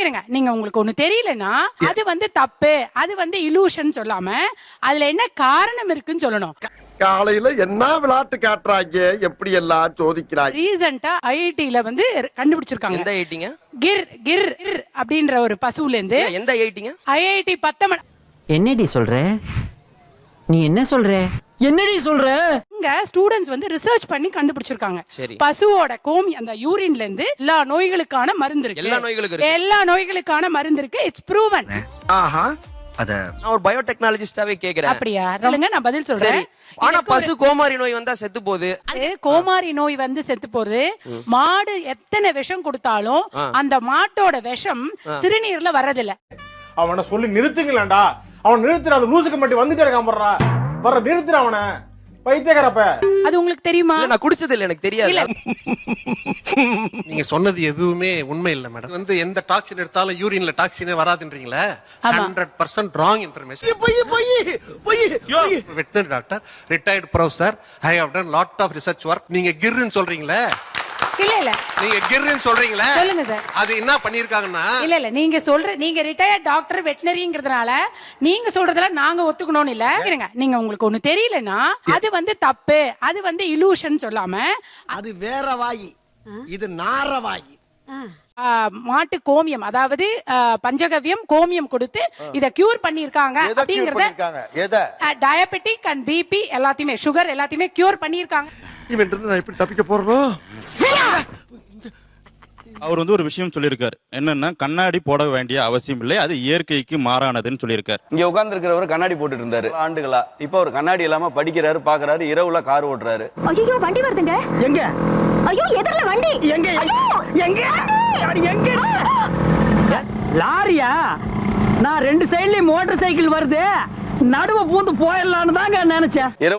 இருங்க நீங்க உங்களுக்கு ஒண்ணு தெரியலனா அது வந்து தப்பு, அது வந்து இலூஷன் சொல்லாம அதுல என்ன காரணம் இருக்குன்னு சொல்லணும். காலையில என்ன விளையாட்டு காட்டுறாங்க, எப்படி எல்லாம் சோதிக்கிறாங்க. ரீசன்ட்டா ஐஐடில வந்து கண்டுபிடிச்சிருக்காங்க. எந்த ஐஐடிங்க? கிர் கிர் அப்படின்ற ஒரு பசுல இருந்து. எந்த ஐஐடிங்க? ஐஐடி பத்தமன். என்னடி சொல்ற? நீ என்ன சொல்ற? என்னடி சொல்ற? இங்க ஸ்டூடண்ட்ஸ் வந்து ரிசர்ச் பண்ணி கண்டுபிடிச்சிருக்காங்க. சரி. பசுவோட அந்த யூரின்ல இருந்து எல்லா நோய்களுக்கான மருந்து இருக்கு. எல்லா நோய்களுக்கும் இருக்கு. எல்லா நோய்களுக்கான மருந்து இருக்கு. It's proven. ஆஹா. நான் ஒரு பயோடெக்னாலஜிஸ்டாவே கேக்குறேன். அப்படியா? இல்லங்க நான் பதில் சொல்றேன். ஆனா பசு கோமாரி நோய் வந்தா செத்து போகுது. கோமாரி நோய் வந்து செத்து போகுது. மாடு எத்தனை விஷம் கொடுத்தாலும் அந்த மாட்டோட விஷம் சிறுநீர்ல வர்றதில்ல. அவனை சொல்லி நிறுத்துங்களேன்டா. அவன் நிறுத்துற அந்த லூசுக்கு மட்டும் வந்துட்டே இருக்கான் போடுறா. வர நிறுத்துற அவனை. பைத்தியக்காரப்ப. அது உங்களுக்கு தெரியுமா? நான் குடிச்சது இல்ல, எனக்கு தெரியாது. நீங்க சொன்னது எதுவுமே உண்மை இல்ல மேடம். வந்து எந்த டாக்ஸின் எடுத்தாலும் யூரின்ல டாக்ஸினே வராதுன்றீங்களா? 100% wrong information. Veterinary doctor, retired professor, I have done lot of research work. நீங்க கிர்ன்னு சொல்றீங்களே, இல்ல நீங்க கிர்ன்னு சொல்றீங்களே, சொல்லுங்க சார். அது என்ன பண்ணிருக்காங்கன்னா இல்ல நீங்க ரிட்டையர்ட் டாக்டர் வெட்டனரிங்கிறதுனால நீங்க சொல்றதுல நாங்க ஒத்துக்கணும்னு இல்ல. இருங்க நீங்க உங்களுக்கு ஒண்ணு தெரியலனா அது வந்து தப்பு, அது வந்து இலூஷன் சொல்லாம அது வேற வாயி, இது நார வாயி. மாட்டு கோமியம் அதாவது பஞ்சகவ்யம் கோமியம் கொடுத்து இத கியூர் பண்ணிருக்காங்க அப்படிங்கறத டயபெட்டிக் அண்ட் பிபி எல்லாத்தையுமே சுகர் எல்லாத்தையுமே கியூர் பண்ணிருக்காங்க. இவன் இருந்து நான் எப்படி தப்பிக்க போறேனோ? அவர் வந்து ஒரு விஷயம் சொல்லியிருக்காரு, என்னன்னா கண்ணாடி போட வேண்டிய அவசியம் இல்லை, அது இயற்கைக்கு மாறானதுன்னு சொல்லியிருக்காரு. இங்க உட்கார்ந்து இருக்கிறவர் கண்ணாடி போட்டுட்டு இருந்தாரு ஆண்டுகளா. இப்ப அவர் கண்ணாடி இல்லாம படிக்கிறாரு, பாக்குறாரு, இரவுல கார் ஓட்டுறாரு. ஐயோ வண்டி வருதுங்க. எங்க? ஐயோ எதிர்ல வண்டி. எங்க? எங்க? எங்க? லாரியா? நான் 2 சைடுலயும் மோட்டார் சைக்கிள் வருது, நடுவ பூந்து போயிடலான்னு தாங்க நினைச்சேன்.